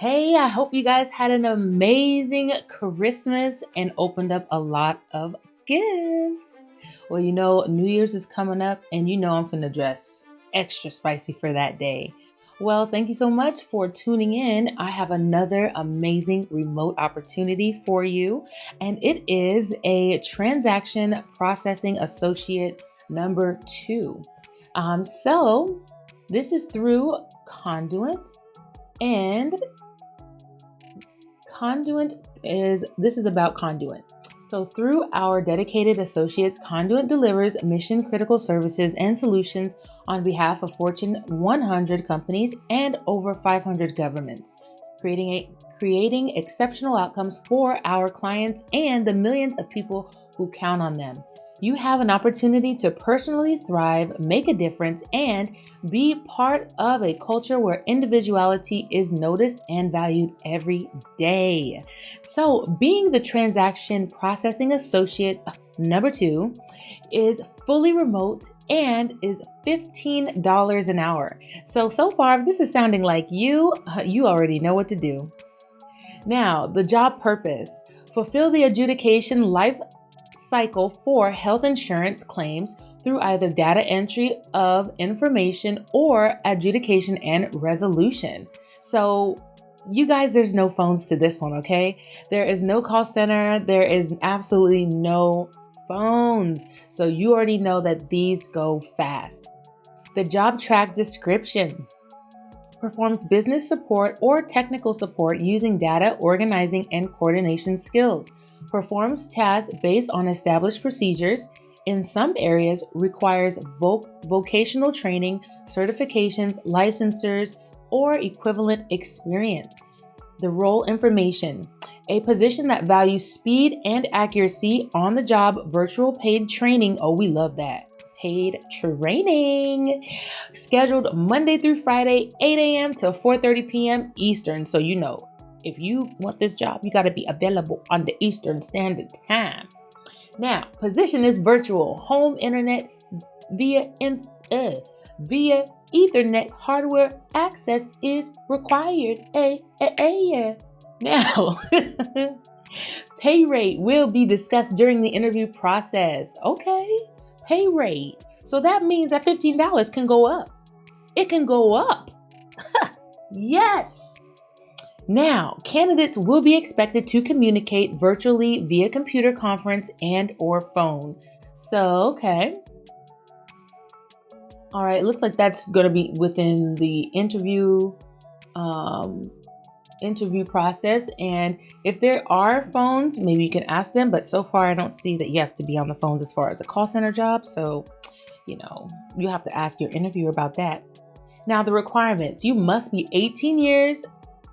Hey, I hope you guys had an amazing Christmas and opened up a lot of gifts. Well, New Year's is coming up, and I'm going to dress extra spicy for that day. Well, thank you so much for tuning in. I have another amazing remote opportunity for you, and it is a transaction processing associate number 2. So this is through Conduent, and this is about Conduent. So through our dedicated associates, Conduent delivers mission critical services and solutions on behalf of Fortune 100 companies and over 500 governments, creating exceptional outcomes for our clients and the millions of people who count on them. You have an opportunity to personally thrive, make a difference, and be part of a culture where individuality is noticed and valued every day. So, being the transaction processing associate number 2 is fully remote and is $15 an hour. So far, this is sounding like you already know what to do. Now, the job purpose: fulfill the adjudication life cycle for health insurance claims through either data entry of information or adjudication and resolution. So you guys, there's no phones to this one, okay? There is no call center. There is absolutely no phones. So you already know that these go fast. The job track description: performs business support or technical support using data organizing and coordination skills. Performs tasks based on established procedures. In some areas, requires vocational training, certifications, licensures, or equivalent experience. The role information: a position that values speed and accuracy, on the job, virtual paid training. Oh, we love that. Paid training. Scheduled Monday through Friday, 8 a.m. to 4:30 p.m. Eastern. So if you want this job, you got to be available on the Eastern Standard Time. Now, position is virtual, home internet via Ethernet hardware access is required. Now, pay rate will be discussed during the interview process. Okay, pay rate. So that means that $15 can go up. It can go up. Yes. Now, candidates will be expected to communicate virtually via computer conference and or phone. So, okay. All right, it looks like that's going to be within the interview process. And if there are phones, maybe you can ask them. But so far, I don't see that you have to be on the phones as far as a call center job. So, you have to ask your interviewer about that. Now, the requirements: you must be 18 years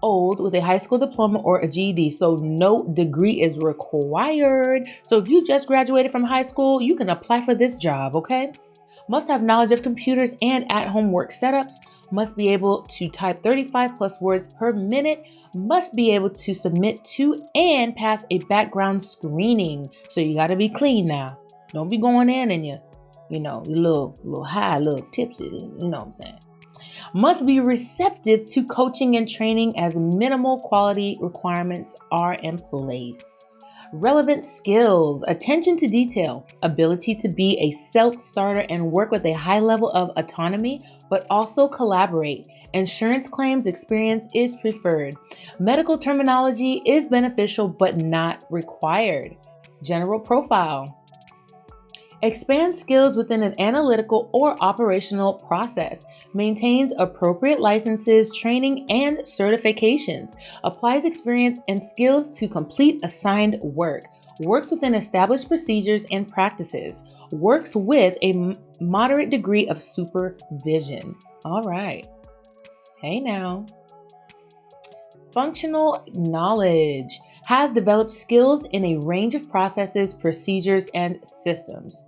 old with a high school diploma or a GED. So no degree is required. So if you just graduated from high school, you can apply for this job, okay? Must have knowledge of computers and at-home work setups. Must be able to type 35 plus words per minute. Must be able to submit to and pass a background screening. So you got to be clean now. Don't be going in and you're a little high, a little tipsy. You know what I'm saying? Must be receptive to coaching and training as minimal quality requirements are in place. Relevant skills: attention to detail, ability to be a self-starter and work with a high level of autonomy, but also collaborate. Insurance claims experience is preferred. Medical terminology is beneficial but not required. General profile: expands skills within an analytical or operational process, maintains appropriate licenses, training, and certifications, applies experience and skills to complete assigned work, works within established procedures and practices, works with a moderate degree of supervision. All right. Hey now. Functional knowledge: has developed skills in a range of processes, procedures, and systems.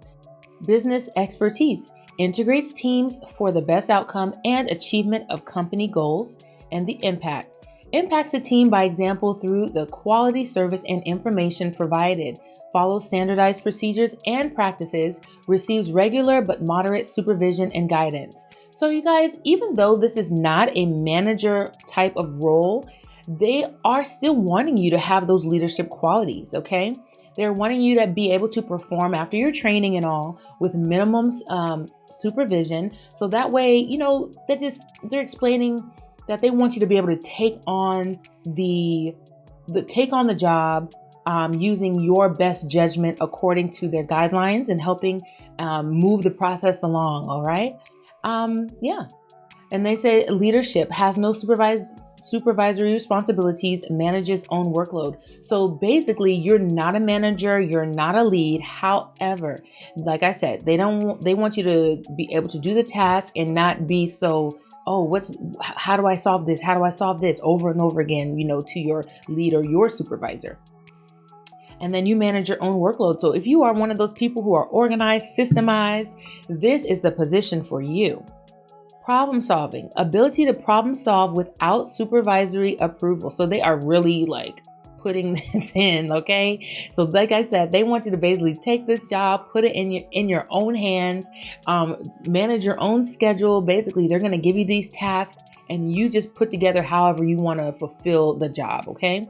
Business expertise: integrates teams for the best outcome and achievement of company goals. And the impact: impacts a team by example through the quality service and information provided, follows standardized procedures and practices, receives regular but moderate supervision and guidance. So you guys, even though this is not a manager type of role, they are still wanting you to have those leadership qualities, okay? They're wanting you to be able to perform after your training and all with minimum supervision. So that way, they're explaining that they want you to be able to take on the job using your best judgment according to their guidelines and helping move the process along. All right. Yeah. And they say leadership has no supervisory responsibilities, manages own workload. So basically, you're not a manager, you're not a lead. However, like I said, they want you to be able to do the task and not be so, how do I solve this? How do I solve this over and over again, to your lead or your supervisor. And then you manage your own workload. So if you are one of those people who are organized, systemized, this is the position for you. Problem solving, ability to problem solve without supervisory approval. So they are really putting this in, okay? So like I said, they want you to basically take this job, put it in your own hands, manage your own schedule. Basically, they're going to give you these tasks and you just put together however you want to fulfill the job, okay?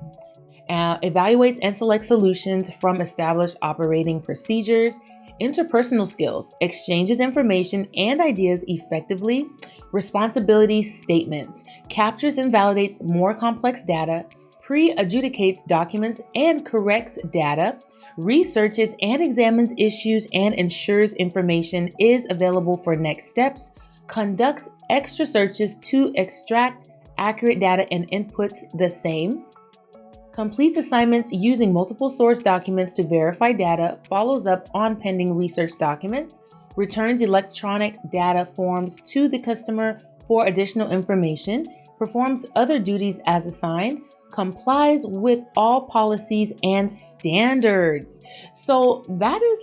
Evaluates and selects solutions from established operating procedures. Interpersonal skills, exchanges information and ideas effectively. Responsibility statements, captures and validates more complex data. Pre-adjudicates documents and corrects data. Researches and examines issues and ensures information is available for next steps. Conducts extra searches to extract accurate data and inputs the same. Completes assignments using multiple source documents to verify data, follows up on pending research documents, returns electronic data forms to the customer for additional information, performs other duties as assigned, complies with all policies and standards. So that is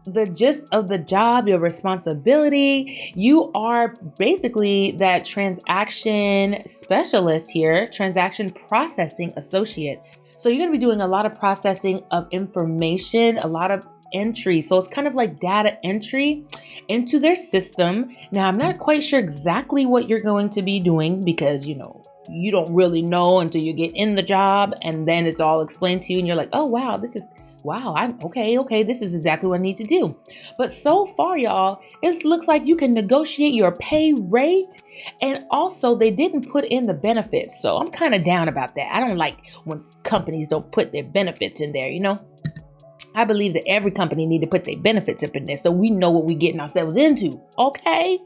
the gist of the job, your responsibility. You are basically that transaction specialist here, transaction processing associate. So you're going to be doing a lot of processing of information, a lot of entry. So it's kind of like data entry into their system. Now, I'm not quite sure exactly what you're going to be doing because, you don't really know until you get in the job and then it's all explained to you and you're like, oh, wow, this is exactly what I need to do. But so far, y'all, it looks like you can negotiate your pay rate. And also they didn't put in the benefits. So I'm kind of down about that. I don't like when companies don't put their benefits in there, I believe that every company need to put their benefits up in there so we know what we're getting ourselves into. Okay.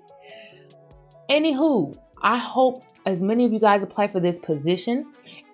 Anywho, I hope as many of you guys apply for this position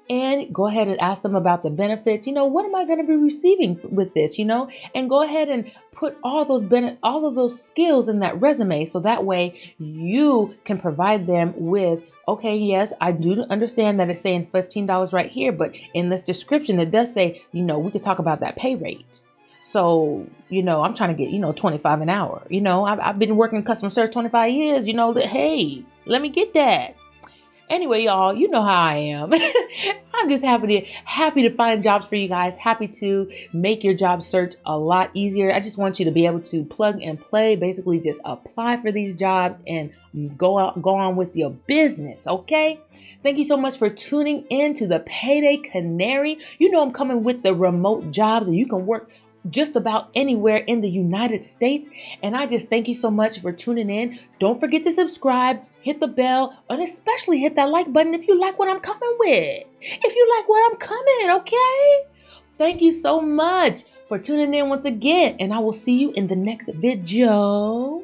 and go ahead and ask them about the benefits. What am I going to be receiving with this, and go ahead and put all of those skills in that resume. So that way you can provide them with, okay, yes, I do understand that it's saying $15 right here, but in this description, it does say, we could talk about that pay rate. So, I'm trying to get, 25 an hour, I've been working in customer service 25 years, hey, let me get that. Anyway, y'all, you know how I am. I'm just happy to find jobs for you guys. Happy to make your job search a lot easier. I just want you to be able to plug and play, basically just apply for these jobs and go on with your business. Okay. Thank you so much for tuning in to the Payday Canary. I'm coming with the remote jobs and you can work just about anywhere in the United States. And I just thank you so much for tuning in. Don't forget to subscribe, hit the bell, and especially hit that like button if you like what I'm coming with. If you like what I'm coming, okay? Thank you so much for tuning in once again, and I will see you in the next video.